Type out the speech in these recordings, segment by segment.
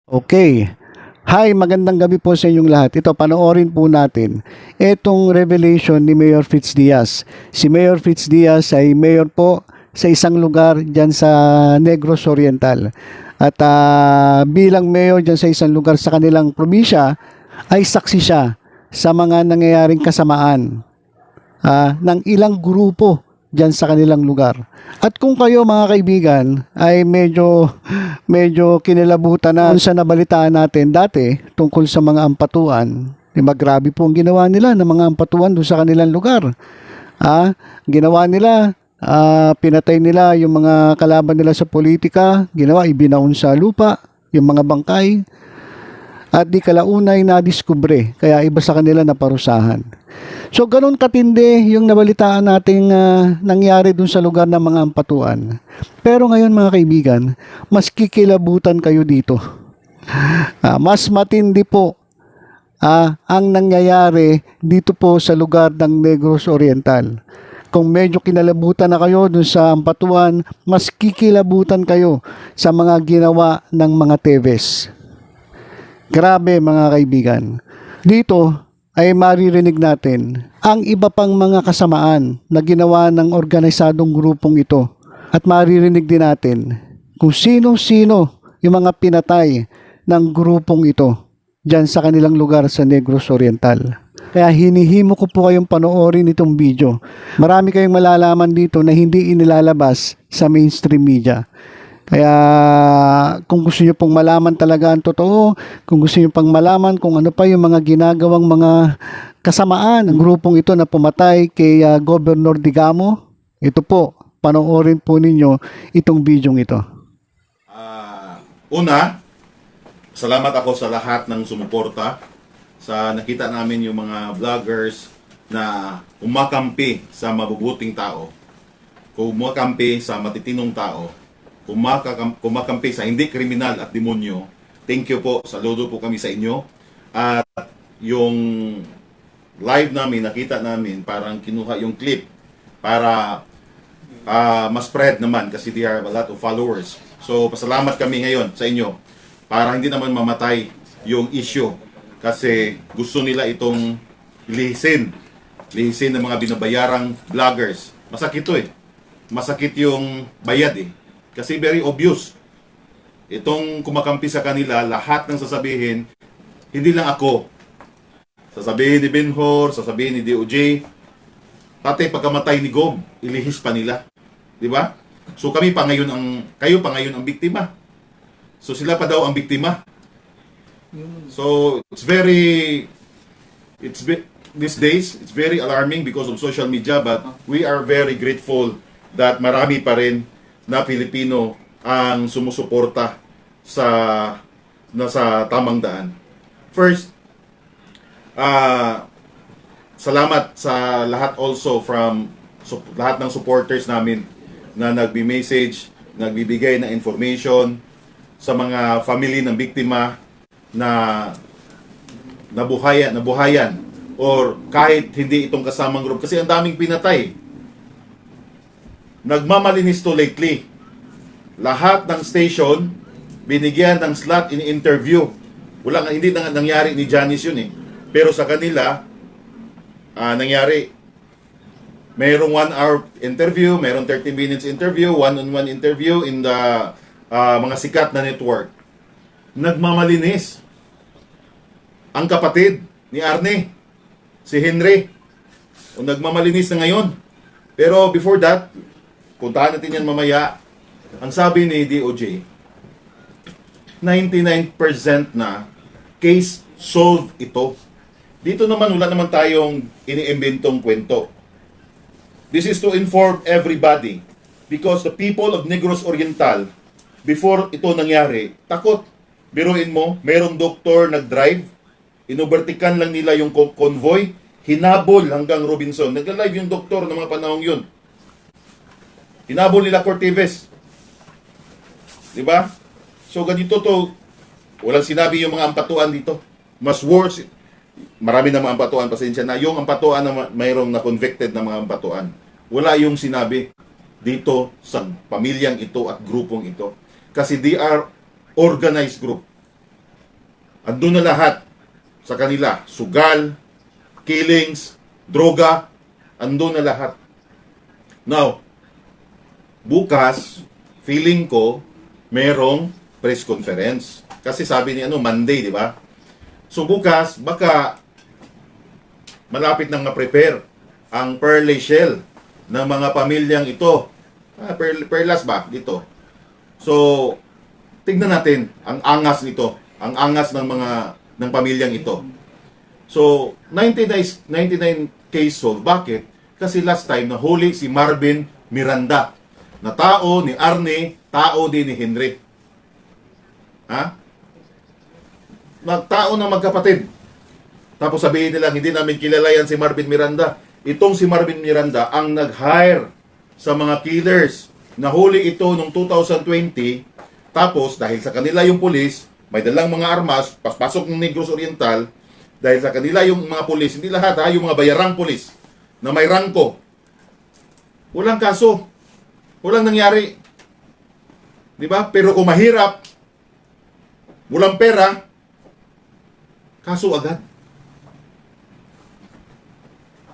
Okay. Hi, magandang gabi po sa inyong lahat. Ito, panoorin po natin itong revelation ni Mayor Fitz Diaz. Si Mayor Fitz Diaz ay mayor po sa isang lugar dyan sa Negros Oriental. At bilang mayor dyan sa isang lugar sa kanilang probinsya, ay saksi siya sa mga nangyayaring kasamaan ng ilang grupo dyan sa kanilang lugar. At kung kayo mga kaibigan ay medyo kinilabutan na sa nabalitaan natin dati tungkol sa mga ampatuan, grabe po ang ginawa nila ng mga ampatuan doon sa kanilang lugar. Ginawa nila, pinatay nila yung mga kalaban nila sa politika, ibinaon sa lupa yung mga bangkay, at di kalaunay na diskubre, kaya iba sa kanila na parusahan. So ganun katindi yung nabalitaan nating nangyari dun sa lugar ng mga ampatuan. Pero ngayon mga kaibigan, mas kikilabutan kayo dito. Mas matindi po ang nangyayari dito po sa lugar ng Negros Oriental. Kung medyo kinalabutan na kayo dun sa ampatuan, mas kikilabutan kayo sa mga ginawa ng mga Teves. Grabe mga kaibigan. Dito ay maririnig natin ang iba pang mga kasamaan na ginawa ng organisadong grupong ito. At maririnig din natin kung sino-sino yung mga pinatay ng grupong ito dyan sa kanilang lugar sa Negros Oriental. Kaya hinihimo ko po kayong panoorin itong video. Marami kayong malalaman dito na hindi inilalabas sa mainstream media. Kaya kung gusto niyo pong malaman talaga ang totoo, kung gusto niyo pang malaman kung ano pa yung mga ginagawang mga kasamaan ng grupong ito na pumatay kay Governor Digamo, ito po, panoorin po ninyo itong video ito. Una, salamat ako sa lahat ng sumuporta sa nakita namin yung mga vloggers na umakampi sa mabubuting tao, kumakampi sa matitinong tao, kumakampi sa hindi kriminal at demonyo. Thank you po, saludo po kami sa inyo. At yung live namin, nakita namin, parang kinuha yung clip para ma-spread naman kasi they have a lot of followers. So pasalamat kami ngayon sa inyo para hindi naman mamatay yung issue kasi gusto nila itong lihisin ng mga binabayarang vloggers. Masakit to eh. Masakit yung bayad eh. Kasi very obvious. Itong kumakampi sa kanila, lahat ng sasabihin, hindi lang ako. Sasabihin ni Benhur, sasabihin ni DOJ, pati pagkamatay ni Gob, ilihis pa nila. Di ba? So kayo pa ngayon ang biktima. So sila pa daw ang biktima. So these days, it's very alarming because of social media, but we are very grateful that marami pa rin na Pilipino ang sumusuporta sa tamang daan. First, salamat sa lahat also from lahat ng supporters namin na nagbi-message, nagbibigay ng information sa mga family ng biktima na nabuhayan or kahit hindi itong kasamang group kasi ang daming pinatay. Nagmamalinis to lately. Lahat ng station binigyan ng slot in interview. Hindi na nangyari ni Janice yun eh. Pero sa kanila nangyari. Mayroong 1 hour interview, mayroong 30 minutes interview, one-on-one interview in the mga sikat na network. Nagmamalinis. Ang kapatid ni Arne, si Henry, nagmamalinis na ngayon. Pero before that, puntahan natin yan mamaya. Ang sabi ni DOJ, 99% na case solved ito. Dito naman wala naman tayong iniimbentong kwento. This is to inform everybody because the people of Negros Oriental, before ito nangyari, takot. Biruin mo, mayroong doktor nag-drive, inobertikan lang nila yung convoy, hinabol hanggang Robinson. Nagla-live yung doktor ng mga panahong yun. Hinabol nila Cortez. Diba? So ganito to, walang sinabi yung mga ampatuan dito. Mas worse, marami na mga ampatuan, pasensya na, yung ampatuan na mayroong na convicted na mga ampatuan. Wala yung sinabi dito sa pamilyang ito at grupong ito. Kasi they are organized group. Andun na lahat sa kanila. Sugal, killings, droga, andun na lahat. Now, bukas, feeling ko, merong press conference. Kasi sabi ni Monday, di ba? So bukas, baka malapit nang ma-prepare ang Pearly Shell ng mga pamilyang ito. Perlas ba? Dito. So, tignan natin ang angas nito. Ang angas ng pamilyang ito. So, 99 case solved. Bakit? Kasi last time, nahuli si Marvin Miranda. Na tao ni Arnie, tao din ni Henry. Ha? Tao na magkapatid. Tapos sabihin nila, hindi namin kilala yan si Marvin Miranda. Itong si Marvin Miranda ang nag-hire sa mga killers. Nahuli ito noong 2020. Tapos, dahil sa kanila yung pulis, may dalang mga armas, paspasok ng Negros Oriental, dahil sa kanila yung mga pulis, hindi lahat ha, yung mga bayarang pulis, na may rangko. Walang kaso. Walang nangyari. Di ba? Pero kung mahirap, walang pera, kaso agad.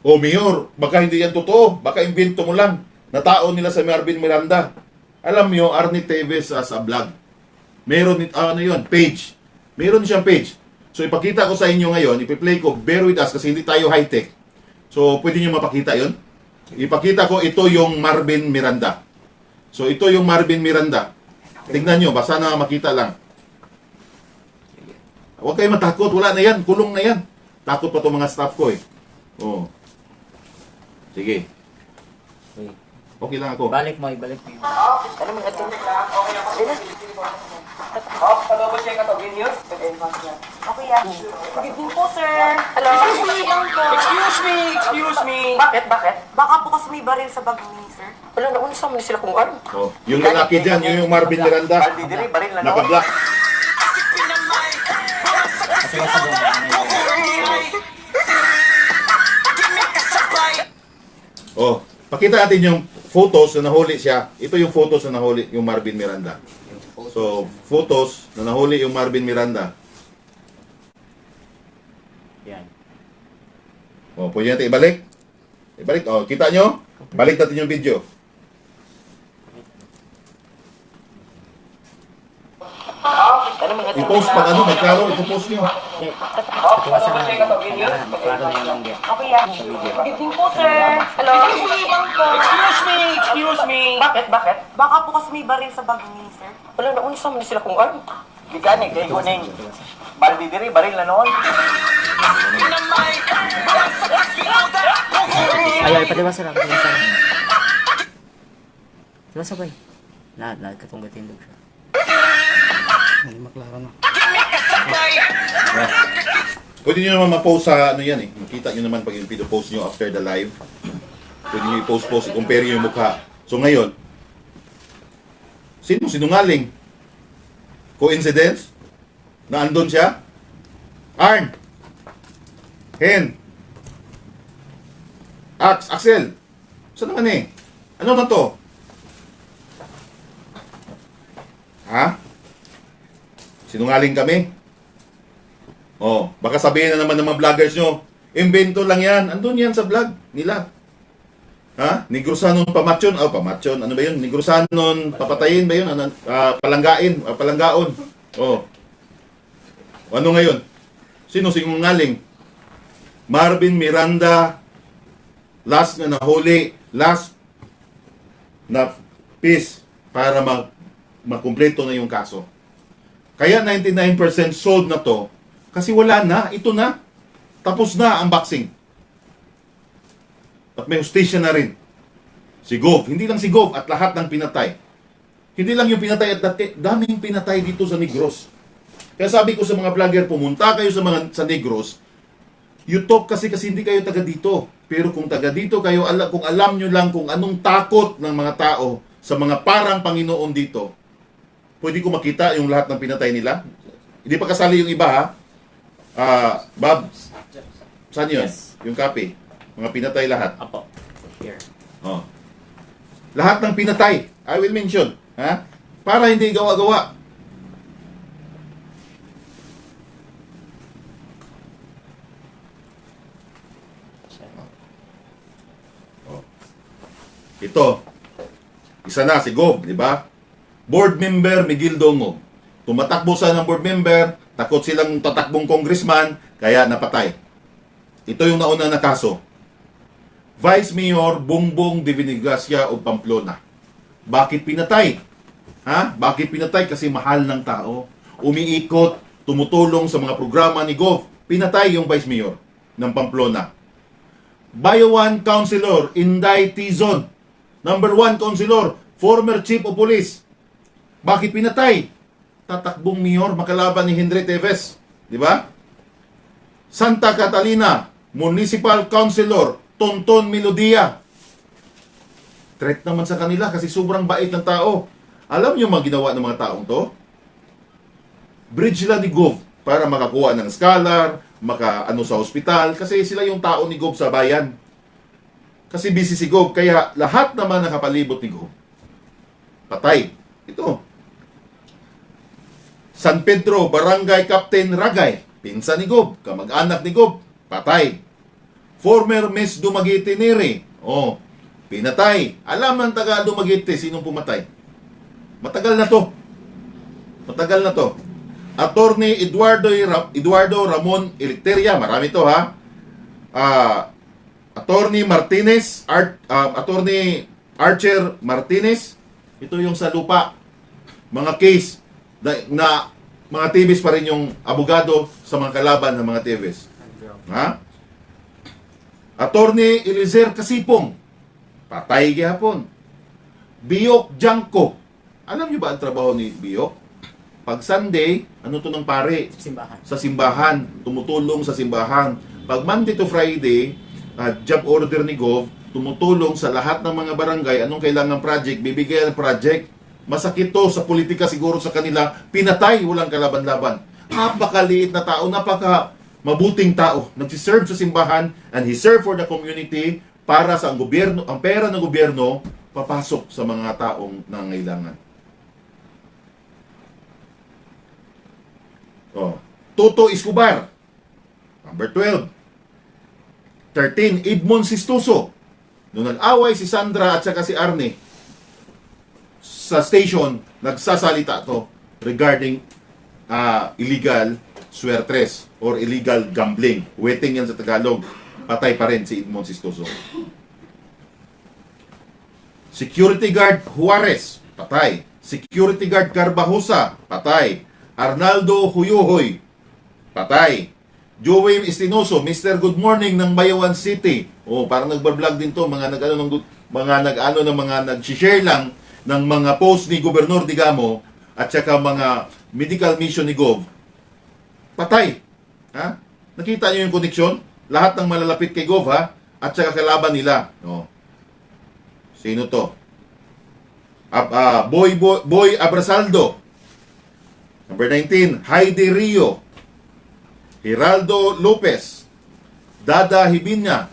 O Mayor, baka hindi yan totoo. Baka invento mo lang. Natao nila sa Marvin Miranda. Alam nyo, Arnie Teves sa vlog. Meron, yun, page. Meron siyang page. So ipakita ko sa inyo ngayon, ipi-play ko, bear with us kasi hindi tayo high-tech. So pwede nyo mapakita yun. Ipakita ko, ito yung Marvin Miranda. So ito yung Marvin Miranda. Tingnan nyo, basta na makita lang. Huwag kayo matakot, wala na yan, kulong na yan. Takot pa itong mga staff ko eh. Oh. Sige. Okay lang ako. Ibalik mo. Ano mga ito? Hello, siya ka to, Green News? Okay, yeah. Good evening po, sir. Hello. Excuse me. Bakit? Baka po kasi may baril sa bag ni sir. Wala, nauna sa mga sila kung ano. Oh. Yung lalaki dyan, yun yung Marvin Miranda. Baldi diri, baril na naman. Naka-black. Kasi sa Oh, pakita natin yung photos na nahuli siya. Ito yung photos na nahuli yung Marvin Miranda. So, photos na nahuli yung Marvin Miranda. Yan. Oh, pwede natin ibalik. Ibalik. Oh, kita nyo? Balik natin yung video. Ano mga ito? I-post pag magklaro, i-post nyo. Iwasan na. Maklaro na yung langya. Okay, yeah. Good evening po, sir. Hello. Excuse me. Bakit? Baka po kasi may baril sa bag ni sir. Wala, nauna sa mga sila kung ano. Gigani, kayo kuning. Baldi diri, baril na noon. Ayaw, ipatiwasan lang. Diba sabay? Lahat katong gatindog siya. Hindi maklaro na. Pwede nyo naman ma-post sa ano yan eh. Makita nyo naman pag yung post nyo after the live. Pwede nyo i-post, i-compare nyo yung mukha. So ngayon, sino sinungaling? Coincidence? Na andun siya? Arn? Hen? Axel? Saan naman eh? Ano na to? Ha? Sinungaling kami? Oh, baka sabihin na naman ng mga vloggers nyo, invento lang yan. Andun yan sa vlog nila. Ha? Negrosanon pamatyon. Oh, pamatyon. Ano ba yun? Negrosanon papatayin ba yun? Ano, palanggaon. Oh. Ano ngayon? Sino sinungaling? Marvin Miranda, last na nahuli, last na piece para makumpleto na yung kaso. Kaya 99% sold na to kasi wala na, ito na. Tapos na ang boxing. At may hustisya na rin. Si Gov, hindi lang si Gov at lahat ng pinatay. Hindi lang yung pinatay at daming pinatay dito sa Negros. Kaya sabi ko sa mga vlogger, pumunta kayo sa Negros. You talk kasi hindi kayo taga dito. Pero kung taga dito kayo, kung alam nyo lang kung anong takot ng mga tao sa mga parang Panginoon dito, pwede ko makita yung lahat ng pinatay nila. Hindi pa kasali yung iba ha. Bob, saan yun? Yes. Yung copy. Mga pinatay lahat. Apo. Here. Oh. Lahat ng pinatay, I will mention. Ha? Para hindi gawa-gawa. Ito, isa na si Gov, di ba? Board member Miguel Dongog. Tumatakbo sa ng board member, takot silang tatakbong congressman, kaya napatay. Ito yung nauna na kaso. Vice Mayor Bongbong de Vinigracia of Pamplona. Bakit pinatay? Ha? Bakit pinatay? Kasi mahal ng tao. Umiikot, tumutulong sa mga programa ni Gov. Pinatay yung Vice Mayor ng Pamplona. Bayawan Councilor Inday Tizon. Number 1 Councilor, former Chief of Police. Bakit pinatay? Tatakbong mayor, makalaban ni Henry Teves. Di ba? Santa Catalina, Municipal Councilor Tonton Melodia. Threat naman sa kanila kasi sobrang bait ng tao. Alam niyo mga ginawa ng mga taong to? Bridge sila ni Gov para makakuha ng scholar, maka-ano sa hospital, kasi sila yung tao ni Gov sa bayan. Kasi busy si Gov, kaya lahat naman nakapalibot ni Gov. Patay. Ito. San Pedro, Barangay Captain Ragay, pinsan ni Gov, kamag-anak ni Gov, patay. Former Miss Dumaguete Neri, pinatay. Alam ng taga Dumaguete, sinong pumatay? Matagal na to. Matagal na to. Attorney Eduardo Ramon Eliteria, marami to ha. Attorney Martinez, Attorney Archer Martinez, ito yung sa lupa. Mga case na mga TVs pa rin yung abogado sa mga kalaban ng mga TVs. Ha? Attorney Elizer Kasipong, patay gihapon. Biok Janko. Alam niyo ba ang trabaho ni Biok? Pag Sunday, ano to ng pare? Simbahan. Sa simbahan. Tumutulong sa simbahan. Pag Monday to Friday, job order ni Gov, tumutulong sa lahat ng mga barangay, anong kailangan project, bibigyan ng project. Masakit to sa politika siguro sa kanila, pinatay, walang kalaban-laban. Napakaliit na tao, napaka mabuting tao. Nagsiserve sa simbahan and he served for the community para sa gobyerno, ang pera ng gobyerno papasok sa mga taong nangangailangan. Toto Escobar, number 12. 13, Edmond Sistuso. Nung nag-away si Sandra at saka si Arne sa station, nagsasalita to regarding illegal swertres or illegal gambling. Wetting yan sa Tagalog. Patay pa rin si Edmond Sistuso. Security guard Juarez, patay. Security guard Carbajosa, patay. Arnaldo Huyuhoy, patay. Joey Estinoso, Mr. Good Morning ng Bayawan City. Parang nagbablog din to, mga nag-share lang ng mga post ni Gobernador Digamo at saka mga medical mission ni Gov. Patay. Ha? Nakita niyo yung connection? Lahat ng malalapit kay Gov, ha? At saka kalaban nila. Sino to? Boy Abrasaldo. Number 19, Heidi Rio. Geraldo Lopez, Dada Hibinya.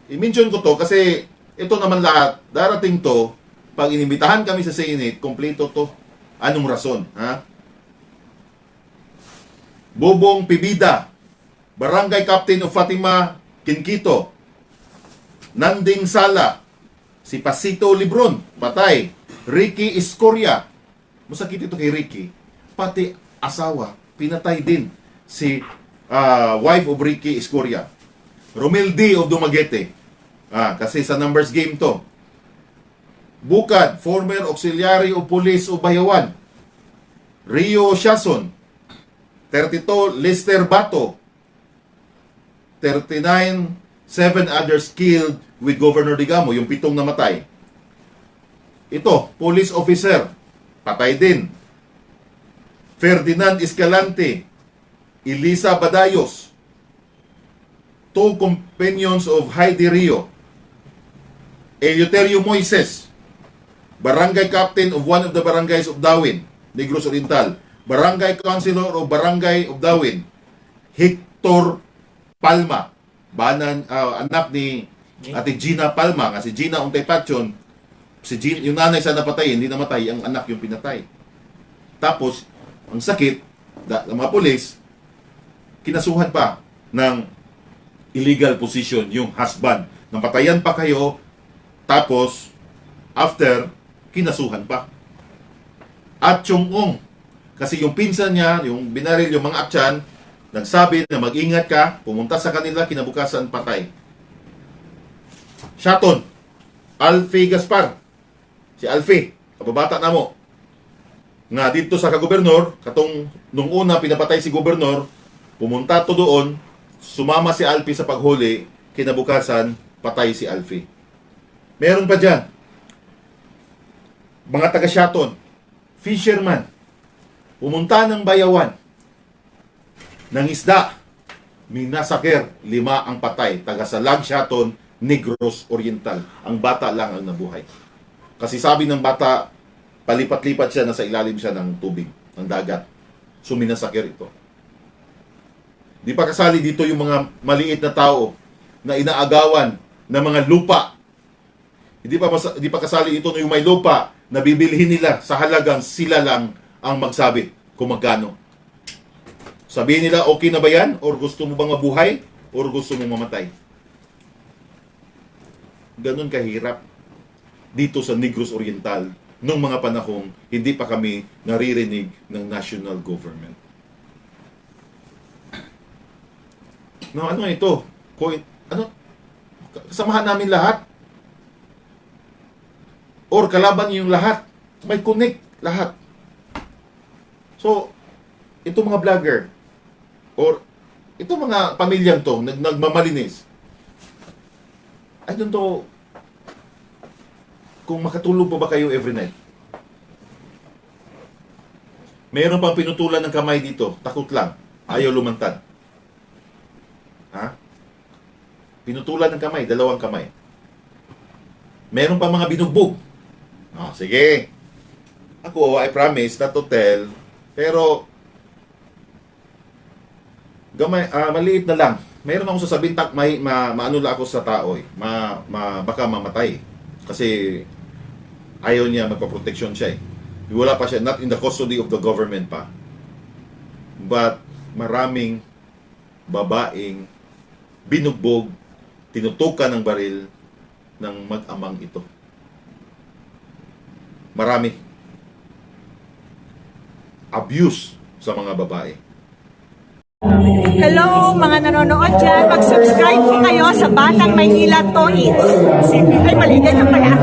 I-mention ko to kasi ito naman lahat, darating to, pag inimbitahan kami sa Senate, kompleto to. Anong rason? Ha? Bobong Pibida, Barangay Captain of Fatima, Kinkito. Nanding Sala, si Pasito Libron, patay. Ricky Escoria, masakit ito kay Ricky, pati asawa, pinatay din. Si wife of Ricky Escoria. Romel D. of Dumaguete. Kasi sa numbers game to. Bukad, former auxiliary of police of Bayawan. Rio Shason. 32, Lester Bato. 39, 7 others killed with Governor Digamo, yung 7 namatay. Ito, police officer, patay din. Ferdinand Escalante, Elisa Badayos, 2 companions of Heidi Rio. Eleuterio Moises, barangay captain of one of the barangays of Dawin, Negros Oriental. Barangay councilor of Barangay of Dawin, Hector Palma, anak ni Ate Gina Palma, kasi Gina Untay Patyon, yung nanay sa napatay, hindi namatay, ang anak yung pinatay. Tapos, ang sakit, ng mga polis, kinasuhan pa ng illegal position yung husband. Napatayan pa kayo, tapos after, kinasuhan pa. At Chung-ong, kasi yung pinsan niya, yung binaril yung mga Apchan, nagsabi na mag-ingat ka, pumunta sa kanila, kinabukasan patay. Shaton, Alfie Gaspar, si Alfie, kababata na mo, nga dito sa kagobernador, katong nung una pinapatay si gobernador, pumunta to doon, sumama si Alfie sa paghuli, kinabukasan, patay si Alfie. Meron pa dyan, mga taga-Shaton, fisherman, pumunta ng Bayawan, ng isda, minasaker, 5 ang patay, taga-Salag, Shaton, Negros Oriental. Ang bata lang ang nabuhay. Kasi sabi ng bata, palipat-lipat siya, nasa ilalim siya ng tubig, ng dagat. So minasaker ito. Di pa kasali dito yung mga maliit na tao na inaagawan ng mga lupa. Hindi pa kasali ito yung may lupa na bibilhin nila sa halagang sila lang ang magsabi kung magkano. Sabihin nila, okay na ba yan? Or gusto mo bang mabuhay? Or gusto mo mamatay? Ganun kahirap dito sa Negros Oriental nung mga panahong hindi pa kami naririnig ng national government. No, ano nga ito? Kasamahan namin lahat? Or kalaban yung lahat? May connect lahat. So, ito mga vlogger, or ito mga pamilyang to, nagmamalinis, I don't know kung makatulog pa ba kayo every night. Meron pang pinutulan ng kamay dito, takot lang, ayaw lumantad. Ha? Pinutulan ng kamay, 2 kamay. Meron pa mga binugbog. Sige. Ako, I promise not to tell, pero gamay, maliit na lang. Meron akong sasabihin, maano lang ako sa tao eh. Baka mamatay. Kasi ayaw niya, magpaproteksyon siya eh. Wala pa siya, not in the custody of the government pa. But maraming babaeng binugbog, tinutukan ng baril ng mag-amang ito. Marami. Abuse sa mga babae. Hello, mga nanonood dyan. Mag-subscribe po kayo sa Batang Maynila Toys. Ay, mali, ganyan pala.